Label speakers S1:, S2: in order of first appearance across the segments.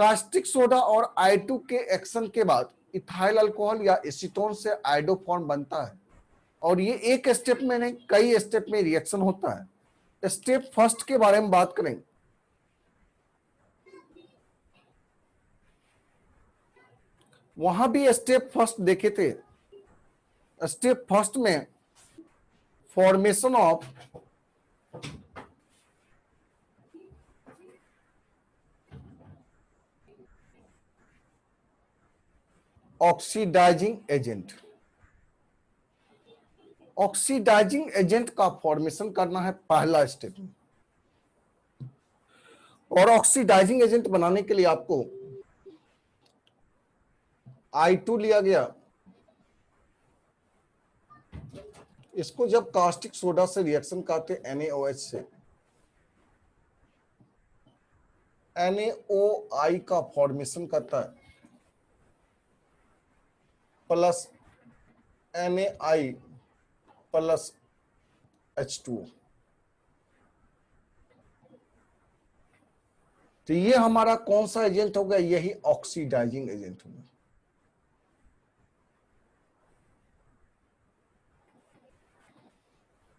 S1: Caustic soda और I2 के action के बाद इथाइल अल्कोहल या एसीटोन से आयोडोफॉर्म बनता है और ये एक स्टेप में नहीं कई स्टेप में रिएक्शन होता है। स्टेप फर्स्ट के बारे में बात करें, वहां भी स्टेप फर्स्ट देखे थे। स्टेप फर्स्ट में formation of oxidising agent, oxidising agent का फॉर्मेशन करना है पहला स्टेप। और ऑक्सीडाइजिंग एजेंट बनाने के लिए आपको I2 लिया गया, इसको जब कास्टिक सोडा से रिएक्शन करते NaOH से, NaOI का फॉर्मेशन करता है प्लस Na प्लस H2O। तो ये हमारा कौन सा एजेंट हो गया? यही ऑक्सीडाइजिंग एजेंट होगा।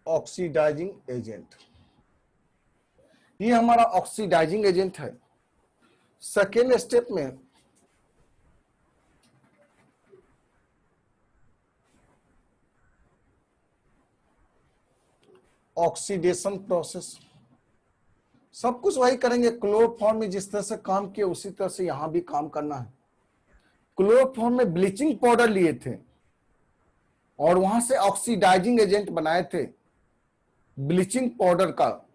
S1: ऑक्सीडाइजिंग एजेंट, ये हमारा ऑक्सीडाइजिंग एजेंट है। सेकेंड स्टेप में ऑक्सीडेशन प्रोसेस, सब कुछ वही करेंगे। क्लोरोफॉर्म में जिस तरह से काम किया उसी तरह से यहां भी काम करना है। क्लोरोफॉर्म में ब्लीचिंग पाउडर लिए थे और वहां से ऑक्सीडाइजिंग एजेंट बनाए थे। ब्लीचिंग पाउडर का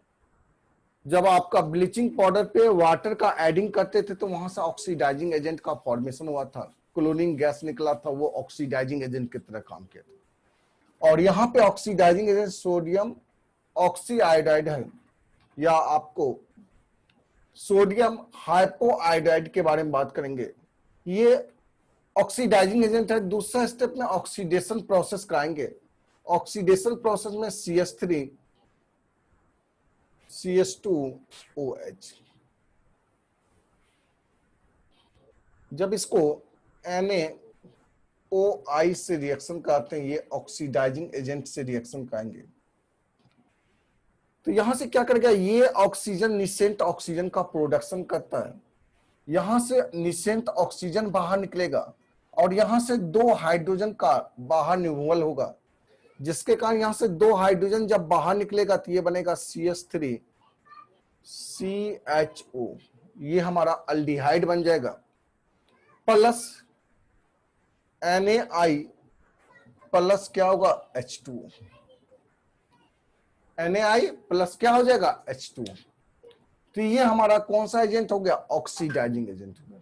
S1: जब आपका ब्लीचिंग पाउडर पे वाटर का एडिंग करते थे तो वहां से ऑक्सीडाइजिंग एजेंट का फॉर्मेशन हुआ था, क्लोरीन गैस निकला था, वो ऑक्सीडाइजिंग एजेंट की तरह काम किया था। और यहाँ पे ऑक्सीडाइजिंग एजेंट सोडियम ऑक्सीआयोडाइड है, या आपको सोडियम हाइपोआयोडाइड के बारे में बात करेंगे। ये ऑक्सीडाइजिंग एजेंट है। दूसरा स्टेप में ऑक्सीडेशन प्रोसेस कराएंगे। ऑक्सीडेशन प्रोसेस में CH3 CH2OH, जब इसको NaOI से रिएक्शन कराते हैं, ये ऑक्सीडाइजिंग एजेंट से रिएक्शन कराएंगे। तो यहां से क्या करेगा? ये ऑक्सीजन निसेंट ऑक्सीजन का प्रोडक्शन करता है। यहां से निसेंट ऑक्सीजन बाहर निकलेगा और यहां से 2 हाइड्रोजन का बाहर रिमूवल होगा, जिसके कारण यहां से 2 हाइड्रोजन जब बाहर निकलेगा तो ये बनेगा CH3 CHO, ये हमारा अल्डिहाइड बन जाएगा, प्लस NaI प्लस क्या होगा? H2O। NaI प्लस क्या हो जाएगा? H2O। तो ये हमारा कौन सा एजेंट हो गया? ऑक्सीडाइजिंग एजेंट हो गया।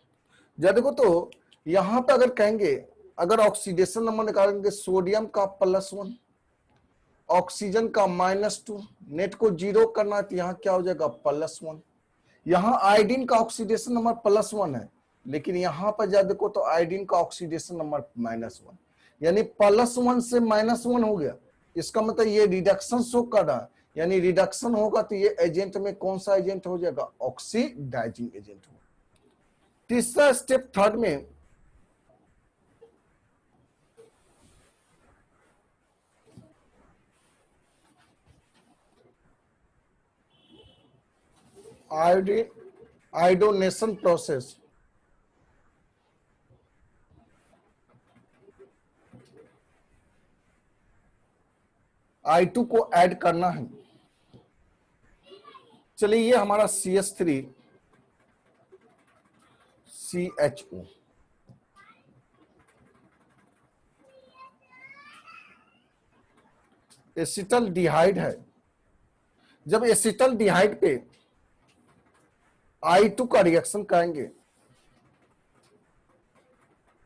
S1: जब देखो तो यहां पे अगर कहेंगे, अगर ऑक्सीडेशन नंबर निकालेंगे, सोडियम का +1, ऑक्सीजन का -2, नेट को 0 करना है तो यहाँ क्या हो जाएगा? +1। यहाँ आयोडीन का ऑक्सीडेशन नंबर +1 है, लेकिन यहाँ पर जब देखो तो आयोडीन का ऑक्सीडेशन नंबर -1, यानी +1 से -1 हो गया। इसका मतलब ये रिडक्शन शो कर रहा है, यानी रिडक्शन होगा तो ये एजेंट में कौन सा एजेंट हो जाएगा? ऑक्सीडाइजिंग एजेंट होगा। तीसरा स्टेप थर्ड में आयोडोनेशन प्रोसेस, I2 को ऐड करना है। चलिए, ये हमारा CH3 CHO, एसिटल डिहाइड है। जब एसिटल डिहाइड पे I2 का रिएक्शन करेंगे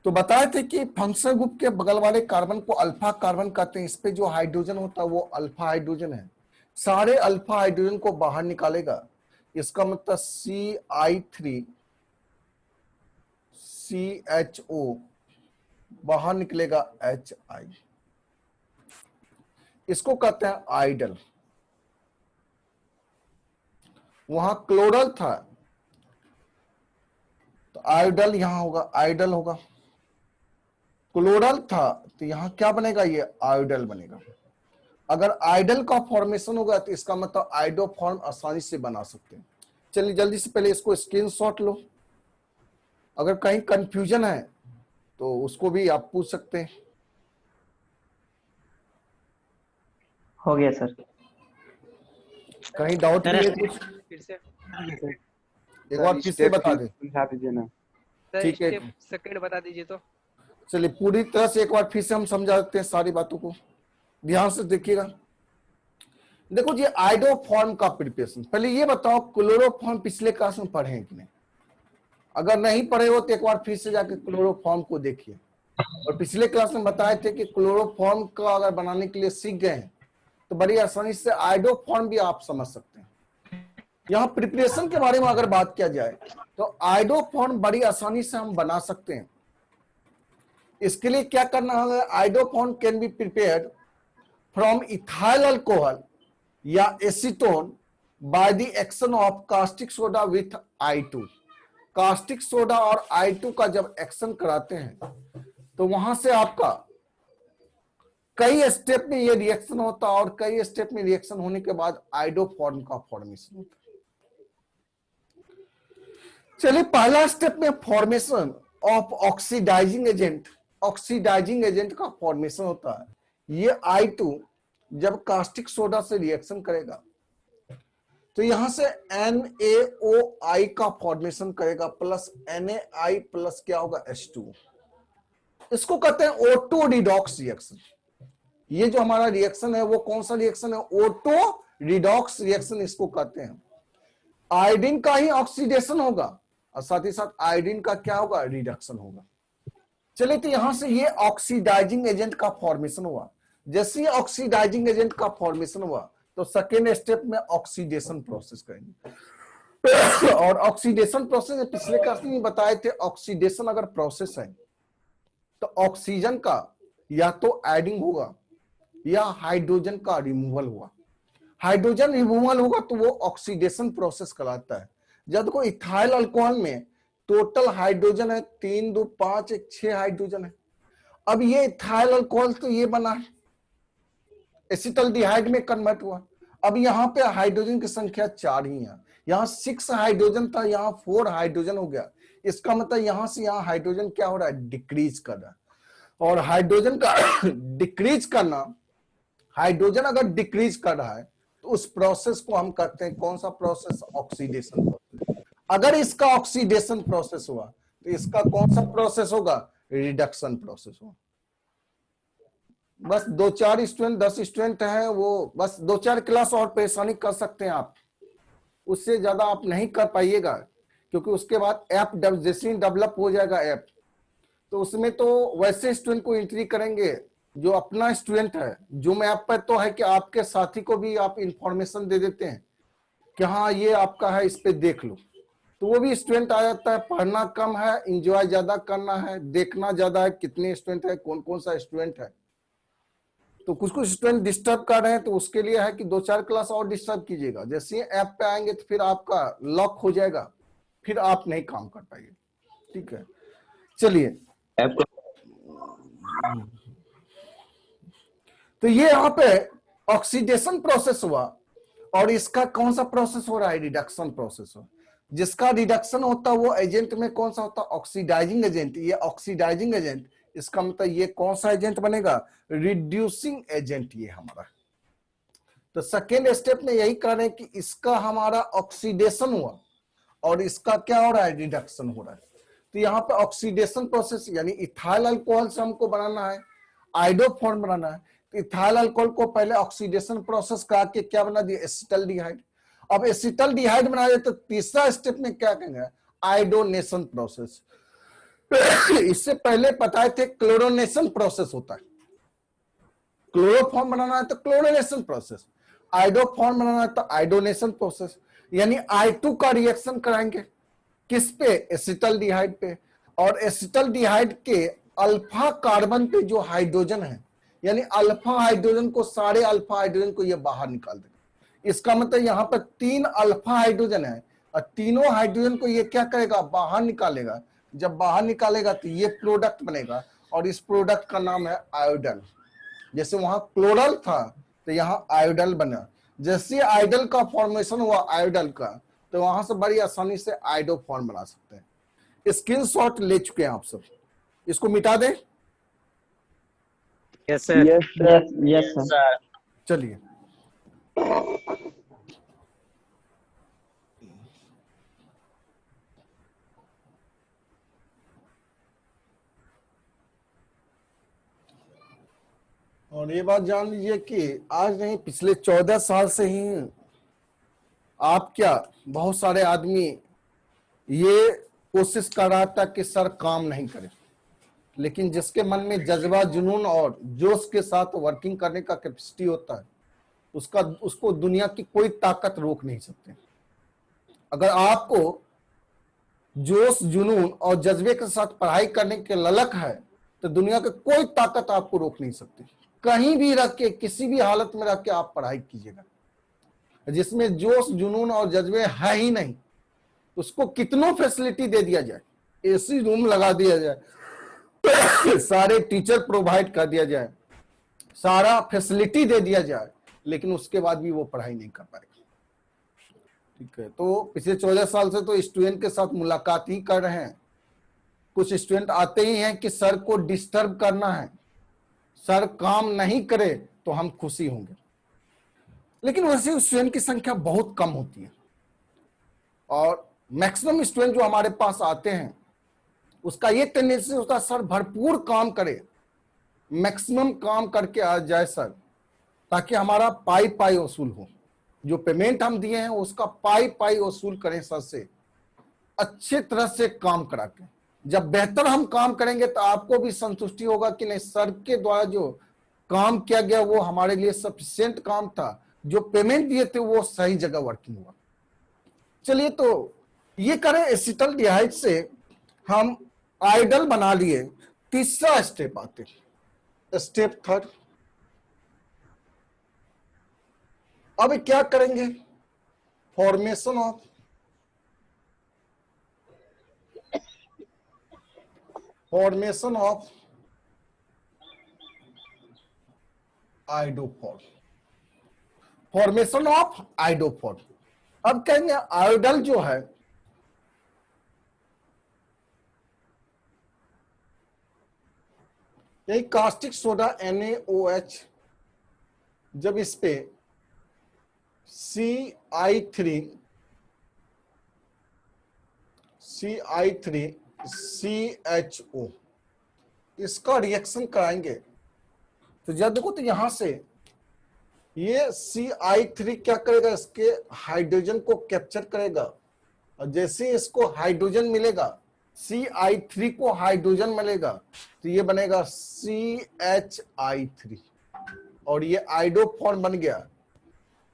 S1: तो बताए थे कि फंक्शनल ग्रुप के बगल वाले कार्बन को अल्फा कार्बन कहते हैं। इस पे जो हाइड्रोजन होता है वो अल्फा हाइड्रोजन है। सारे अल्फा हाइड्रोजन को बाहर निकालेगा। इसका मतलब CI3 CHO बाहर निकलेगा HI, इसको कहते हैं आइडल। वहां क्लोरल था आइडल यहां होगा, आइडल होगा, क्लोरल था तो यहां क्या बनेगा, ये आइडल बनेगा। अगर आइडल का फॉर्मेशन होगा तो इसका मतलब आइडो फॉर्म आसानी से बना सकते हैं। चलिए जल्दी से पहले इसको स्क्रीनशॉट लो, अगर कहीं कंफ्यूजन है तो उसको भी आप पूछ सकते हैं।
S2: हो गया सर।
S1: कहीं डाउट भी है कुछ,
S3: फिर से
S1: एक बार फिर से बता दे।
S4: समझा दीजिए ना।
S3: सर
S1: ठीक है,
S3: स्टेप सेकंड बता दीजिए तो।
S1: चलिए पूरी तरह से एक बार फिर से हम समझा देते हैं सारी बातों को, ध्यान से देखिएगा। देखो जी, आइडो फॉर्म का प्रिपरेशन, पहले ये बताओ क्लोरोफॉर्म पिछले क्लास में पढ़े हैं कि नहीं? अगर नहीं पढ़े हो तो एक बार फिर से जाके क्लोरोफॉर्म को देखिए। और पिछले क्लास में बताए थे कि क्लोरोफॉर्म का अगर बनाने के लिए सीख गए हैं तो बड़ी आसानी से आइडो फॉर्म भी आप समझ सकते हैं। यहाँ प्रिपरेशन के बारे में अगर बात किया जाए तो आइडो फॉर्म बड़ी आसानी से हम बना सकते हैं। इसके लिए क्या करना होगा, iodoform can be prepared from ethyl alcohol या acetone by the action of caustic soda with I2। Caustic soda और I2 का जब एक्शन कराते हैं तो वहां से आपका कई स्टेप में ये रिएक्शन होता है और कई स्टेप में रिएक्शन होने के बाद आइडो फॉर्म का फॉर्मेशन होता है। चलिए पहला स्टेप में formation of oxidising agent, oxidising agent का फॉर्मेशन होता है। ये I2 जब कास्टिक सोडा से रिएक्शन करेगा तो यहां से NaOI का फॉर्मेशन करेगा प्लस Na प्लस क्या होगा H2। इसको कहते हैं ऑटो रिडॉक्स रिएक्शन। ये जो हमारा रिएक्शन है वो कौन सा रिएक्शन है, ऑटो रिडॉक्स रिएक्शन इसको कहते हैं। आयोडीन का ही ऑक्सीडेशन होगा और साथ ही साथ आयोडीन का क्या होगा, रिडक्शन होगा। चलिए तो यहां से ये ऑक्सीडाइजिंग एजेंट का फॉर्मेशन हुआ। जैसे ही ऑक्सीडाइजिंग एजेंट का फॉर्मेशन हुआ तो सेकेंड स्टेप में ऑक्सीडेशन प्रोसेस करेंगे। और ऑक्सीडेशन प्रोसेस पिछले क्लास में बताए थे, ऑक्सीडेशन अगर प्रोसेस है तो ऑक्सीजन का या तो एडिंग होगा या हाइड्रोजन का रिमूवल हुआ। हाइड्रोजन रिमूवल होगा तो वो ऑक्सीडेशन प्रोसेस कहलाता है। जब कोई इथाइल अल्कोहल में टोटल हाइड्रोजन है 3 2 5 6 हाइड्रोजन है। अब ये इथाइल अल्कोहल तो ये बना है, एसिटल्डिहाइड में कन्वर्ट हुआ। अब यहाँ पे हाइड्रोजन की संख्या 4 ही है, यहाँ 6 हाइड्रोजन था, यहाँ 4 हाइड्रोजन हो गया। इसका मतलब यहां से यहाँ हाइड्रोजन क्या हो रहा है, डिक्रीज कर रहा है। और हाइड्रोजन का डिक्रीज करना, हाइड्रोजन अगर डिक्रीज कर रहा है तो उस प्रोसेस को हम कहते हैं कौन सा प्रोसेस, ऑक्सीडेशन प्रोसेस। अगर इसका ऑक्सीडेशन प्रोसेस हुआ तो इसका कौन सा प्रोसेस होगा, रिडक्शन प्रोसेस होगा। बस 2-4 स्टूडेंट 10 स्टूडेंट है, वो बस 2-4 क्लास और परेशानी कर सकते हैं आप, उससे ज्यादा आप नहीं कर पाइएगा। क्योंकि उसके बाद ऐप जैसे डेवलप हो जाएगा ऐप, तो उसमें तो वैसे स्टूडेंट को एंट्री करेंगे जो अपना स्टूडेंट है। जो मैं ऐप पर तो है कि आपके साथी को भी आप इंफॉर्मेशन दे देते हैं कि हाँ ये आपका है, इस पे देख लो, तो वो भी स्टूडेंट आ जाता है। पढ़ना कम है, एंजॉय ज्यादा करना है, देखना ज्यादा है, कितने स्टूडेंट है, कौन कौन सा स्टूडेंट है। तो कुछ कुछ स्टूडेंट डिस्टर्ब कर रहे हैं, तो उसके लिए है कि 2-4 क्लास और डिस्टर्ब कीजिएगा। जैसे ही ऐप पे आएंगे तो फिर आपका लॉक हो जाएगा, फिर आप नहीं काम कर पाएंगे। ठीक है, चलिए तो ये यहाँ पे ऑक्सीडेशन प्रोसेस हुआ और इसका कौन सा प्रोसेस हो रहा है, रिडक्शन प्रोसेस हो। जिसका रिडक्शन होता है वो एजेंट में कौन सा होता है, ऑक्सीडाइजिंग एजेंट। ये ऑक्सीडाइजिंग एजेंट, इसका मतलब ये कौन सा एजेंट बनेगा, रिड्यूसिंग एजेंट ये हमारा। तो सेकेंड स्टेप में यही कर रहे हैं कि इसका हमारा ऑक्सीडेशन हुआ और इसका क्या हो रहा है, रिडक्शन हो रहा है। तो यहाँ पे ऑक्सीडेशन प्रोसेस यानी इथाइल अल्कोहल से हमको बनाना है, आइडो फॉर्म बनाना है। तो इथाइल अल्कोहल को पहले ऑक्सीडेशन प्रोसेस करा के क्या बना दिया, एसिटल्डिहाइड। अब एसिटल्डिहाइड बना दिया तो तीसरा स्टेप में क्या कहेंगे, आइडोनेशन प्रोसेस। इससे पहले बताए थे क्लोरोनेशन प्रोसेस होता है। क्लोरोफॉर्म बनाना है तो क्लोरोनेशन प्रोसेस, आइडो फॉर्म बनाना है तो आइडोनेशन प्रोसेस। यानी I2 का रिएक्शन कराएंगे किस पे, एसिटल्डिहाइड पे। और एसिटल्डिहाइड के अल्फा कार्बन पे जो हाइड्रोजन है, यानी अल्फा हाइड्रोजन को, सारे अल्फा हाइड्रोजन को ये बाहर निकाल देगा। इसका मतलब यहाँ पर 3 अल्फा हाइड्रोजन है और तीनों हाइड्रोजन को ये क्या करेगा, बाहर निकालेगा। जब बाहर निकालेगा तो ये प्रोडक्ट बनेगा और इस प्रोडक्ट का नाम है आयोडल। जैसे वहां क्लोरल था तो यहाँ आयोडल बना। जैसे आयोडल का फॉर्मेशन हुआ आयोडल का, तो वहां से बड़ी आसानी से आयोडो फॉर्म बना सकते हैं। स्क्रीनशॉट ले चुके हैं आप सब, इसको मिटा दें।
S3: Yes sir.
S2: Yes yes sir.
S1: चलिए, और ये बात जान लीजिए कि आज नहीं, पिछले 14 साल से ही आप क्या, बहुत सारे आदमी ये कोशिश कर रहा था कि सर काम नहीं करे, लेकिन जिसके मन में जज्बा, जुनून और जोश के साथ वर्किंग करने का कैपेसिटी होता है, उसको दुनिया की कोई ताकत रोक नहीं सकती। अगर आपको जोश, जुनून और जज्बे के साथ पढ़ाई करने के ललक है, तो दुनिया की कोई ताकत आपको रोक नहीं सकती। कहीं भी रख के, किसी भी हालत में रख के आप पढ़ाई कीजिएगा। जिसमें जोश, जुनून और जज्बे है ही नहीं, उसको कितनों फैसिलिटी दे दिया जाए, एसी रूम लगा दिया जाए, सारे टीचर प्रोवाइड कर दिया जाए, सारा फैसिलिटी दे दिया जाए, लेकिन उसके बाद भी वो पढ़ाई नहीं कर पाएगा। ठीक है, तो पिछले 14 साल से तो स्टूडेंट के साथ मुलाकात ही कर रहे हैं। कुछ स्टूडेंट आते ही हैं कि सर को डिस्टर्ब करना है, सर काम नहीं करे तो हम खुशी होंगे, लेकिन वैसे स्टूडेंट की संख्या बहुत कम होती है। और मैक्सिमम स्टूडेंट जो हमारे पास आते हैं, उसका ये टेंडेंसी होता है सर भरपूर काम करे, मैक्सिमम काम करके आ जाए सर, ताकि हमारा पाई पाई वसूल हो। जो पेमेंट हम दिए हैं उसका पाई पाई वसूल करें सर से, अच्छे तरह से काम करा के। जब बेहतर हम काम करेंगे तो आपको भी संतुष्टि होगा कि नहीं, सर के द्वारा जो काम किया गया वो हमारे लिए सफिशिएंट काम था, जो पेमेंट दिए थे वो सही जगह वर्किंग हुआ। चलिए, तो ये करें, एसिटल्डिहाइड से हम आइडल बना लिए। तीसरा स्टेप आते, स्टेप थर्ड। अब क्या करेंगे, formation of iodoform, formation of iodoform. अब कहेंगे आयोडल जो है, यही कास्टिक सोडा NaOH, जब इस पे CI3CHO इसका रिएक्शन कराएंगे, तो जब देखो तो यहां से ये CI3 क्या करेगा, इसके हाइड्रोजन को कैप्चर करेगा, और जैसे इसको हाइड्रोजन मिलेगा, CI3 को हाइड्रोजन मिलेगा, तो ये बनेगा CHI3 और ये आइडो फॉर्म बन गया।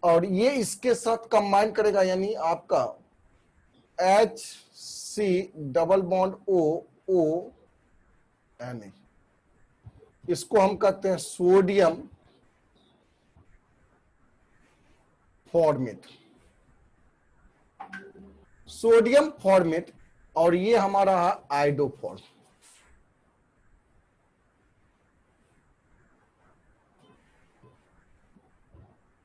S1: और ये इसके साथ कंबाइन करेगा, यानी आपका HC डबल बॉन्ड OONA, इसको हम कहते हैं सोडियम फॉर्मेट, सोडियम फॉर्मेट, और ये हमारा है आइडोफॉर्म।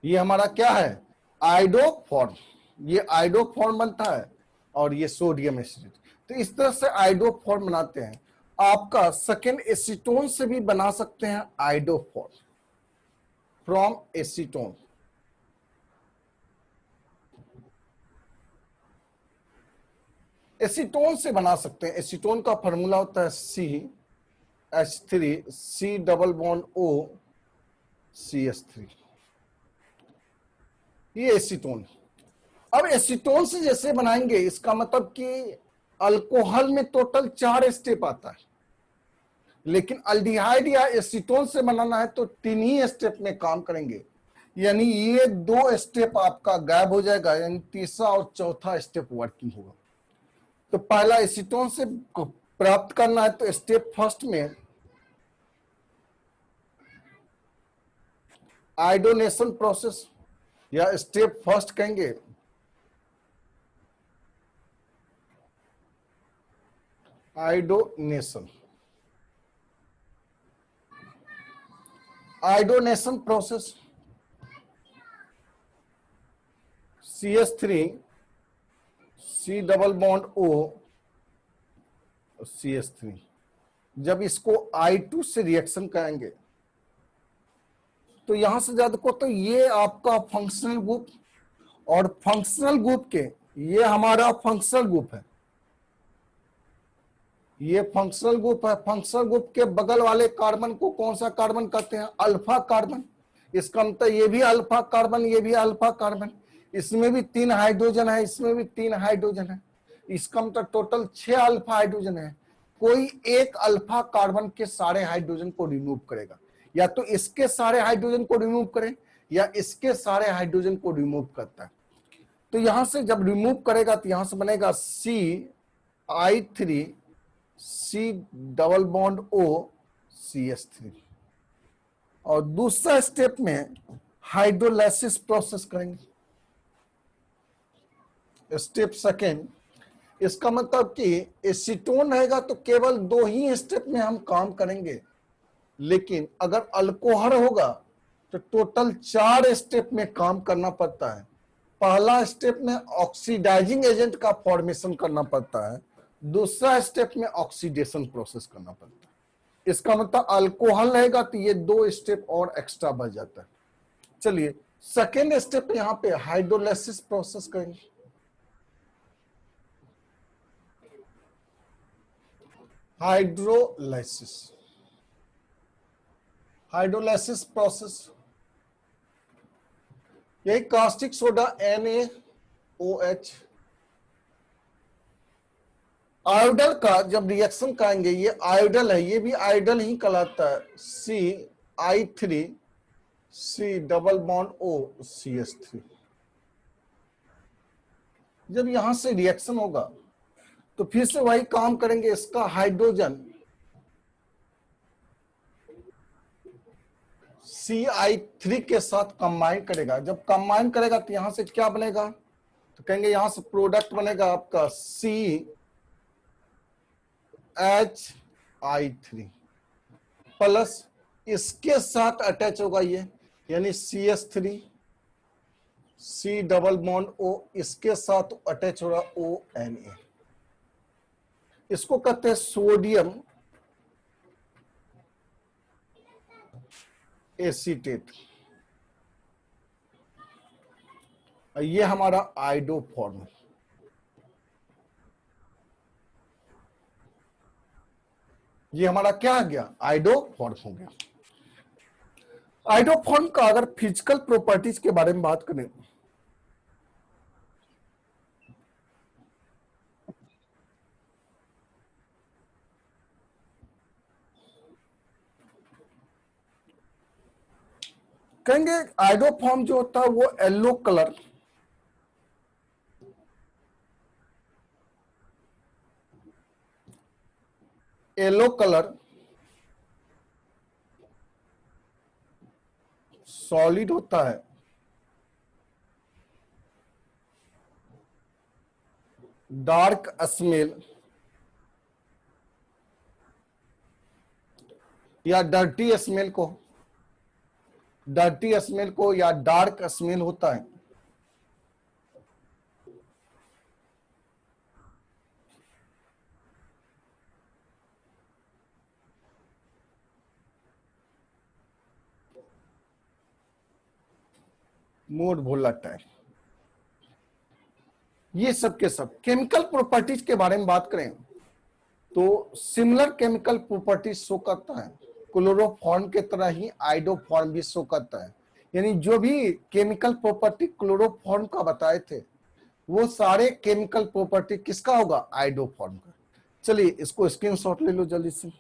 S1: ये हमारा क्या है, आइडोफॉर्म। ये आइडोफॉर्म बनता है और ये सोडियम एसिड। तो इस तरह से आइडोफॉर्म बनाते हैं। आपका सेकेंड एसीटोन से भी बना सकते हैं आइडोफॉर्म, फ्रॉम एसीटोन। एसीटोन से बना सकते हैं। एसीटोन का फॉर्मूला होता है CH3C डबल बॉन्ड OCH3, ये एसीटोन। अब एसीटोन से जैसे बनाएंगे, इसका मतलब कि अल्कोहल में टोटल 4 स्टेप आता है, लेकिन अल्डिहाइड या एसीटोन से बनाना है तो 3 ही स्टेप में काम करेंगे, यानी ये 2 स्टेप आपका गायब हो जाएगा, यानी तीसरा और चौथा स्टेप वर्किंग होगा। तो पहला एसीटोन से प्राप्त करना है, तो स्टेप फर्स्ट में आयोडोनेशन प्रोसेस या स्टेप फर्स्ट कहेंगे, iodination, iodination process, CH3 C double bond O CH3, जब इसको I2 से रिएक्शन करेंगे तो यहां से ज्यादा को, तो ये आपका फंक्शनल ग्रुप, और फंक्शनल ग्रुप के, ये हमारा फंक्शनल ग्रुप है, ये फंक्शनल ग्रुप है। फंक्शनल ग्रुप के बगल वाले कार्बन को कौन सा कार्बन कहते हैं? Alpha carbon. इसका मतलब ये भी अल्फा कार्बन, ये भी अल्फा कार्बन, इसमें भी 3 हाइड्रोजन है, इसमें भी 3 हाइड्रोजन है, इसका मतलब टोटल 6 अल्फा हाइड्रोजन है। कोई एक अल्फा कार्बन के सारे हाइड्रोजन को रिमूव करेगा, या तो इसके सारे हाइड्रोजन को रिमूव करे या इसके सारे हाइड्रोजन को रिमूव करता है। तो यहां से जब रिमूव करेगा तो यहां से बनेगा CI3 C double bond O CH3, और दूसरा स्टेप में हाइड्रोलाइसिस प्रोसेस करेंगे, स्टेप सेकेंड। इसका मतलब कि एसीटोन रहेगा तो केवल 2 ही स्टेप में हम काम करेंगे, लेकिन अगर अल्कोहल होगा तो टोटल 4 स्टेप में काम करना पड़ता है। पहला स्टेप में ऑक्सीडाइजिंग एजेंट का फॉर्मेशन करना पड़ता है, दूसरा स्टेप में ऑक्सीडेशन प्रोसेस करना पड़ता है। इसका मतलब अल्कोहल रहेगा तो ये 2 स्टेप और एक्स्ट्रा बढ़ जाता है। चलिए सेकेंड स्टेप यहां पे हाइड्रोलाइसिस प्रोसेस करेंगे। हाइड्रोलाइसिस, हाइड्रोलाइसिस प्रोसेस, यही कास्टिक सोडा NaOH, आयोडल का जब रिएक्शन करेंगे, ये आयोडल है, ये भी आयोडल ही कहलाता है, CI3 C double bond O CH3। जब यहां से रिएक्शन होगा तो फिर से वही काम करेंगे, इसका हाइड्रोजन CI3 के साथ कंबाइन करेगा। जब कंबाइन करेगा तो यहां से क्या बनेगा? तो कहेंगे यहां से प्रोडक्ट बनेगा आपका CH3 प्लस इसके साथ अटैच होगा ये, यानी CH3 C double bond O, इसके साथ अटैच होगा ONA। इसको कहते हैं सोडियम एसीटेट। ये हमारा आइडो फॉर्म है। ये हमारा क्या आ गया? आइडो फॉर्म हो गया। आइडो फॉर्म का अगर फिजिकल प्रॉपर्टीज के बारे में बात करें, कहेंगे आइडोफॉर्म जो होता है वो yellow colour, yellow colour solid होता है, डार्क स्मेल या डर्टी स्मेल को या डार्क स्मेल होता है। Mode volatile. ये सब के सब केमिकल प्रॉपर्टीज के बारे में बात करें तो सिमिलर केमिकल प्रॉपर्टीज शो करता है, क्लोरोफॉर्म के तरह ही आइडोफॉर्म भी शो करता है। यानी जो भी केमिकल प्रॉपर्टी क्लोरोफॉर्म का बताए थे वो सारे केमिकल प्रॉपर्टी किसका होगा? आइडोफॉर्म का। चलिए इसको स्क्रीनशॉट ले लो जल्दी से।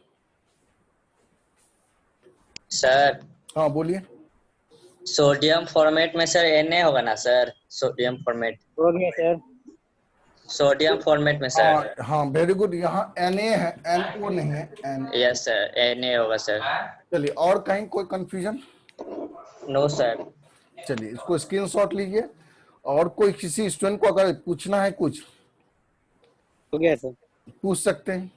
S2: सर
S1: हाँ बोलिए।
S2: सोडियम फॉर्मेट में सर Na होगा ना सर? सोडियम फॉर्मेट
S3: हो गया सर।
S2: सोडियम फॉर्मेट में सर।
S1: हाँ वेरी गुड। यहाँ Na है, NO नहीं है, N।
S2: यस सर, Na होगा सर।
S1: चलिए और कहीं कोई कंफ्यूजन?
S2: No sir.
S1: चलिए इसको स्क्रीनशॉट लीजिए, और कोई किसी स्टूडेंट को अगर पूछना है कुछ
S3: हो गया सर।
S1: पूछ सकते हैं।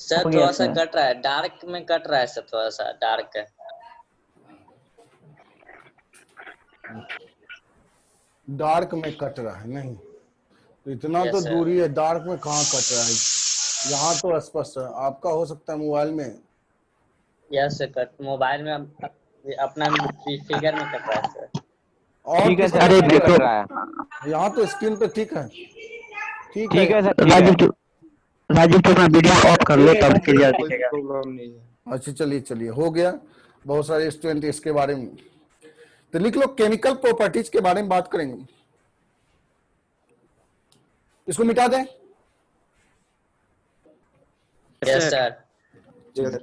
S2: सर
S3: हो गया
S2: थोड़ा सा
S3: सर।
S2: कट रहा है, डार्क में कट रहा है सर, थोड़ा सा डार्क है।
S1: डार्क में कट रहा है नहीं, तो इतना तो
S2: यस सर।
S1: दूरी है, डार्क में कहाँ कट रहा है? यहाँ तो स्पष्ट है, आपका हो सकता है मोबाइल में।
S2: यस सर, कट मोबाइल में अपना फिगर में कट रहा है सर।
S1: और
S3: ठीक है
S1: किसी
S3: सर,
S1: में
S3: ठीक
S1: कट
S3: है
S1: रहा
S3: कट रहा है।
S1: है? यहाँ तो स्क्रीन पे ठीक है, ठीक है।
S3: ठीक है सर, ठीक है। राजीव तो अपना वीडियो ऑफ कर लो तब क्लियर
S4: कोई
S3: दिखेगा।
S4: प्रॉब्लम नहीं है।
S1: अच्छा चलिए चलिए, हो गया। बहुत सारे स्टूडेंट इसके बारे में, तो लिख लो केमिकल प्रॉपर्टीज के बारे में बात करेंगे। इसको मिटा दें।
S2: Yes sir.
S4: Yes,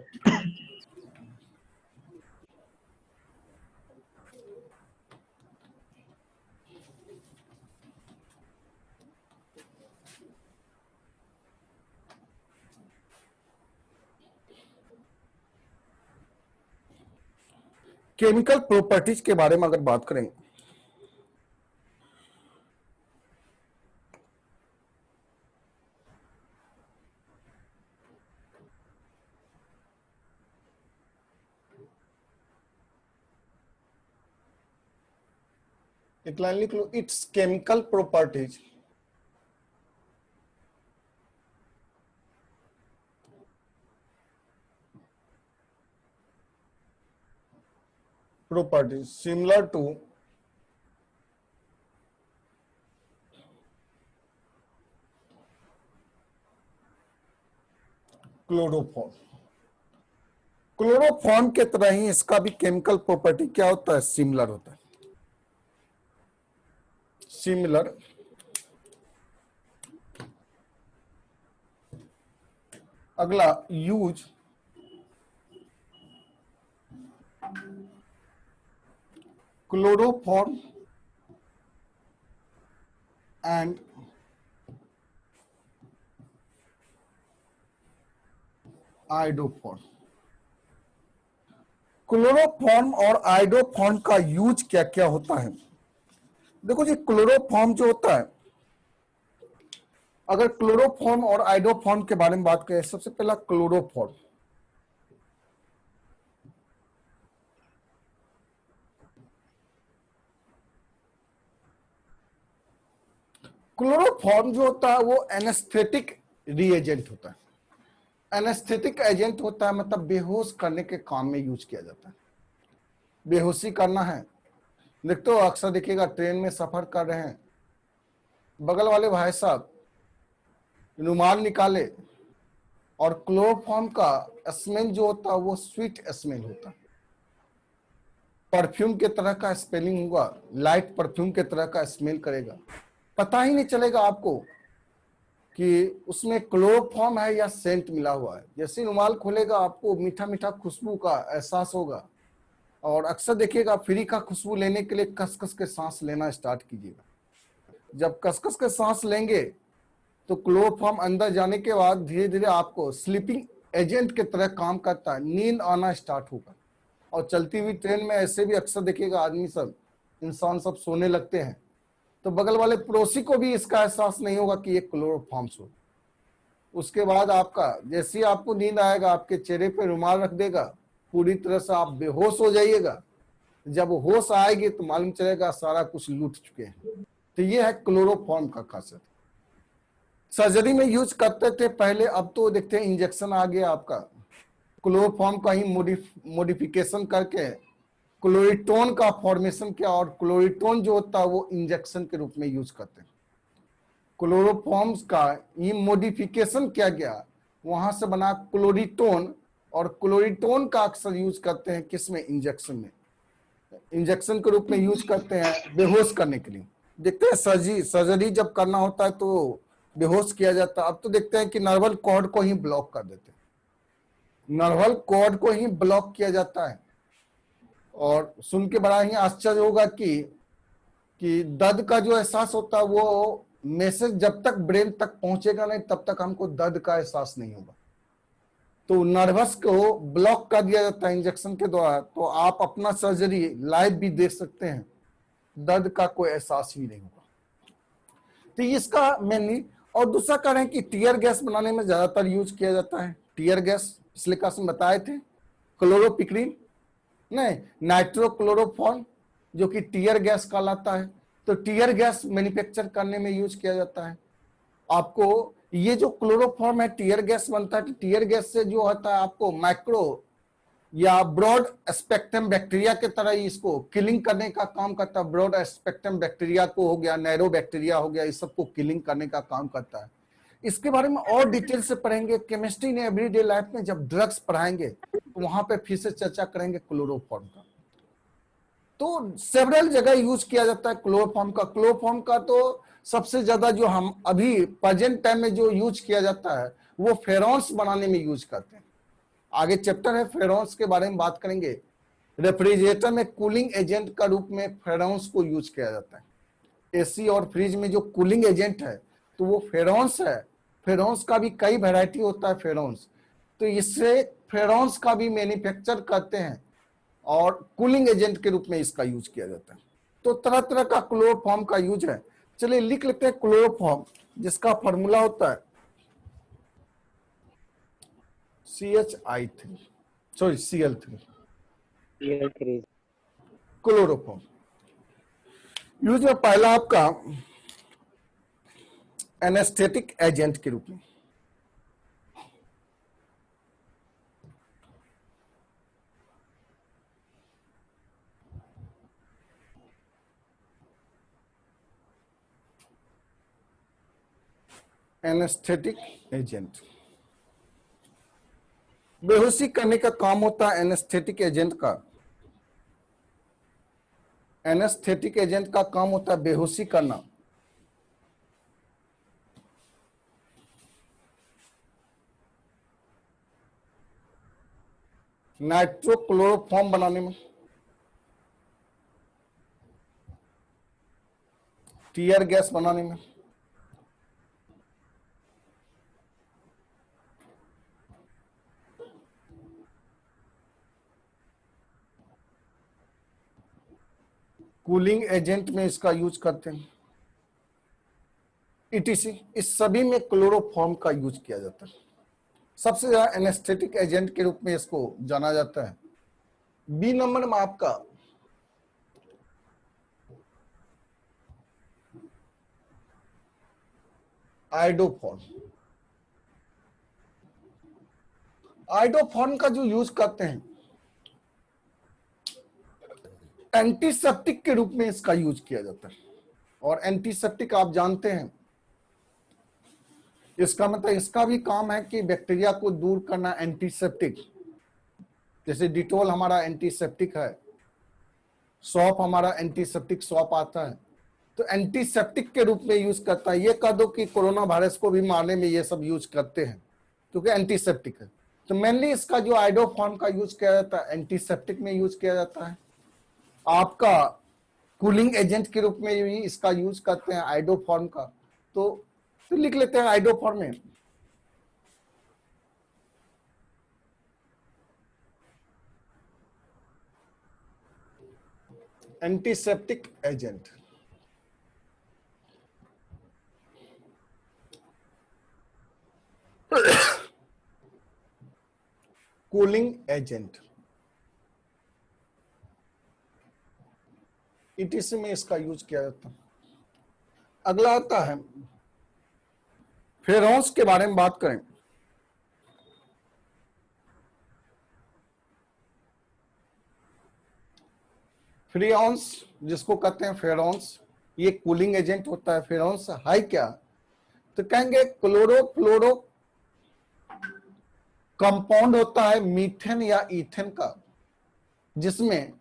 S1: chemical properties के बारे में अगर बात करें, एक लाइन लिख लो, it's chemical properties similar to chloroform. Chloroform के तरह ही इसका भी केमिकल प्रॉपर्टी क्या होता है? सिमिलर होता है। सिमिलर अगला, use chloroform and iodoform. Chloroform और आइडोफॉर्म का यूज क्या क्या होता है? देखो जी, क्लोरोफॉर्म जो होता है, अगर क्लोरोफॉर्म और आइडोफॉर्म के बारे में बात करें, सबसे पहला क्लोरोफॉर्म। क्लोरोफॉर्म जो होता है वो एनेस्थेटिक रिएजेंट होता है। एनेस्थेटिक एजेंट होता है, मतलब बेहोश करने के काम में यूज किया जाता है। बेहोशी करना है, देखते हो अक्सर देखिएगा ट्रेन में सफर कर रहे हैं, बगल वाले भाई साहब रुमाल निकाले और क्लोरोफॉर्म का स्मेल जो होता है वो स्वीट स्मेल होता है, परफ्यूम के तरह का स्मेलिंग होगा, लाइट परफ्यूम के तरह का स्मेल करेगा, पता ही नहीं चलेगा आपको कि उसमें क्लोरोफॉर्म है या सेंट मिला हुआ है। जैसे रुमाल खोलेगा आपको मीठा मीठा खुशबू का एहसास होगा, और अक्सर देखिएगा फ्री का खुशबू लेने के लिए कस कस के सांस लेना स्टार्ट कीजिएगा। जब कस कस के सांस लेंगे तो क्लोरोफॉर्म अंदर जाने के बाद धीरे धीरे आपको स्लीपिंग एजेंट के तरह काम करता है, नींद आना स्टार्ट होगा। और चलती हुई ट्रेन में ऐसे भी अक्सर देखिएगा आदमी सब, इंसान सब सोने लगते हैं, तो बगल वाले पड़ोसी को भी इसका एहसास नहीं होगा कि ये क्लोरोफॉर्म हो। उसके बाद आपका जैसे ही आपको नींद आएगा, आपके चेहरे पे रुमाल रख देगा, पूरी तरह से आप बेहोश हो जाइएगा। जब होश आएगी तो मालूम चलेगा सारा कुछ लूट चुके हैं। तो ये है क्लोरोफॉर्म का खासियत। सर्जरी में यूज करते थे पहले, अब तो देखते हैं इंजेक्शन आ गया आपका। क्लोरोफॉर्म का ही मॉडिफिकेशन करके क्लोरिटोन का फॉर्मेशन किया, और क्लोरिटोन जो होता है वो इंजेक्शन के रूप में यूज करते हैं। क्लोरोफॉर्म्स का ये मॉडिफिकेशन किया गया, वहां से बना क्लोरिटोन, और क्लोरिटोन का अक्सर यूज करते हैं किसमें? इंजेक्शन में। इंजेक्शन के रूप में यूज करते हैं बेहोश करने के लिए। देखते हैं सर्जरी जब करना होता है तो बेहोश किया जाता है। अब तो देखते हैं कि नर्वल कॉर्ड को ही ब्लॉक कर देते हैं, नर्वल कॉर्ड को ही ब्लॉक किया जाता है। और सुन के बड़ा ही आश्चर्य होगा कि दर्द का जो एहसास होता है वो मैसेज जब तक ब्रेन तक पहुंचेगा नहीं तब तक हमको दर्द का एहसास नहीं होगा। तो नर्वस को ब्लॉक कर दिया जाता है इंजेक्शन के द्वारा, तो आप अपना सर्जरी लाइव भी देख सकते हैं, दर्द का कोई एहसास ही नहीं होगा। तो इसका मेनली, और दूसरा कारण है कि टीयर गैस बनाने में ज्यादातर यूज किया जाता है। टीयर गैस पिछले क्लास में बताए थे, क्लोरोपिक्रीन नहीं, नाइट्रोक्लोरोफॉर्म जो कि टीयर गैस कहलाता है। तो टीयर गैस मैन्युफैक्चर करने में यूज किया जाता है। आपको ये जो क्लोरोफॉर्म है टीयर गैस बनता है, टीयर गैस से जो होता है आपको माइक्रो या ब्रॉड स्पेक्ट्रम बैक्टीरिया के तरह ही इसको किलिंग करने का काम करता है। ब्रॉड स्पेक्ट्रम बैक्टीरिया को हो गया, नैरो बैक्टीरिया हो गया, इस सबको किलिंग करने का काम करता है। इसके बारे में और डिटेल से पढ़ेंगे केमिस्ट्री ने एवरीडे लाइफ में, जब ड्रग्स पढ़ाएंगे तो वहां पे फिर से चर्चा करेंगे क्लोरोफॉर्म का। तो सेवरल जगह यूज किया जाता है क्लोरोफॉर्म का। क्लोरोफॉर्म का तो सबसे ज्यादा जो हम अभी प्रेजेंट टाइम में जो यूज किया जाता है वो फेरॉन्स बनाने में यूज करते हैं। आगे चैप्टर है फेरॉन्स के बारे में बात करेंगे। रेफ्रिजरेटर में कूलिंग एजेंट का रूप में फेरॉन्स को यूज किया जाता है। एसी और फ्रिज में जो कूलिंग एजेंट है तो वो फेरॉन्स है। फेरॉन्स का भी कई वैरायटी होता है फेरॉन्स, तो इससे फेरॉन्स का भी मैन्युफैक्चर करते हैं और कूलिंग एजेंट के रूप में इसका यूज किया जाता है। तो तरह तरह का क्लोरोफॉर्म का यूज है। चलिए लिख लेते हैं क्लोरोफॉर्म, जिसका फॉर्मूला होता है CH3 sorry Cl3
S3: CL3
S1: chloroform. Use में पहला आपका एनेस्थेटिक एजेंट के रूप में, एनेस्थेटिक एजेंट बेहोशी करने का काम होता है एनेस्थेटिक एजेंट का। एनेस्थेटिक एजेंट का काम होता है बेहोशी करना। नाइट्रोक्लोरोफॉर्म बनाने में, टीयर गैस बनाने में, कूलिंग एजेंट में इसका यूज करते हैं, ETC इस सभी में क्लोरोफॉर्म का यूज किया जाता है। सबसे ज्यादा एनेस्थेटिक एजेंट के रूप में इसको जाना जाता है। बी नंबर में आपका आइडोफॉर्म। आइडोफॉर्म का जो यूज करते हैं एंटीसेप्टिक के रूप में इसका यूज किया जाता है। और एंटीसेप्टिक आप जानते हैं, इसका मतलब इसका भी काम है कि बैक्टीरिया को दूर करना। एंटीसेप्टिक जैसे डिटोल हमारा एंटीसेप्टिक है, सॉप हमारा एंटीसेप्टिक सॉप आता है, तो एंटीसेप्टिक के रूप में यूज करता है। ये कह दो कि कोरोना वायरस को भी मारने में ये सब यूज करते हैं क्योंकि एंटीसेप्टिक है। तो मेनली इसका जो आइडोफॉर्म का यूज किया जाता है एंटीसेप्टिक में यूज किया जाता है। आपका कूलिंग एजेंट के रूप में भी इसका यूज करते हैं आइडोफॉर्म का। तो लिख लेते हैं आइडोफॉर्म में antiseptic agent. Cooling agent ETC में इसका यूज किया जाता है। अगला आता है फेरॉन्स के बारे में बात करें। फ्रीऑन्स जिसको कहते हैं फेरॉन्स, ये कूलिंग एजेंट होता है। फेरॉन्स है क्या, तो कहेंगे क्लोरो फ्लोरो कंपाउंड होता है मीथेन या ईथेन का, जिसमें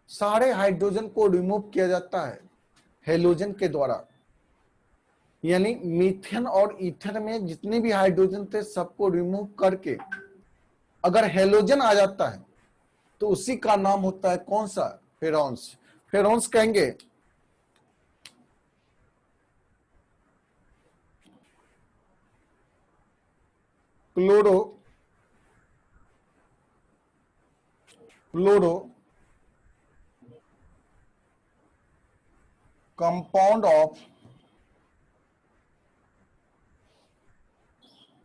S1: सारे हाइड्रोजन को रिमूव किया जाता है हेलोजन के द्वारा। यानी मीथेन और ईथेन में जितने भी हाइड्रोजन थे सबको रिमूव करके अगर हेलोजन आ जाता है तो उसी का नाम होता है कौन सा, फेरॉन्स। फेरॉन्स कहेंगे chloro fluoro compound of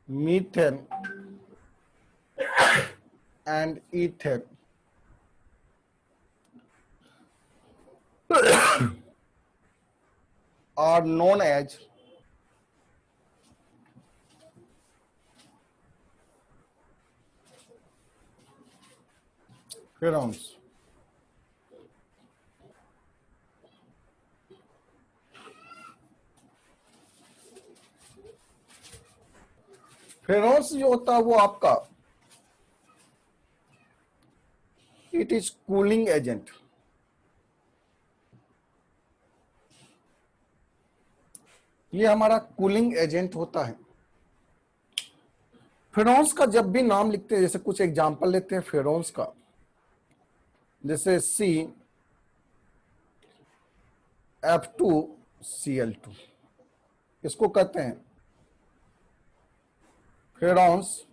S1: methane and ether are known as pheromones. फेरोन्स जो होता है वो आपका इट इज कूलिंग एजेंट। ये हमारा कूलिंग एजेंट होता है। फेरोन्स का जब भी नाम लिखते हैं, जैसे कुछ एग्जांपल लेते हैं फेरोन्स का, जैसे CF2Cl2, इसको कहते हैं फेरोन्स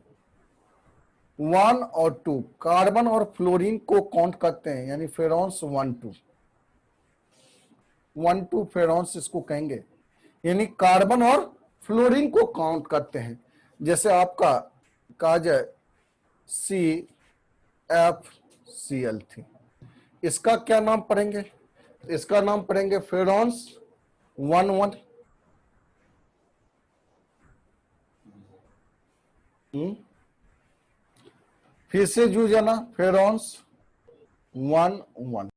S1: 1 और 2, कार्बन और फ्लोरीन को काउंट करते हैं, यानी फेरोन्स 1 2 फेरोन्स इसको कहेंगे, यानी कार्बन और फ्लोरीन को काउंट करते हैं। जैसे आपका कहा जाए CFCl3, इसका क्या नाम पढ़ेंगे? इसका नाम पढ़ेंगे फेरोन्स 1 1, फिर से जो जाना फेरोन्स 1 1।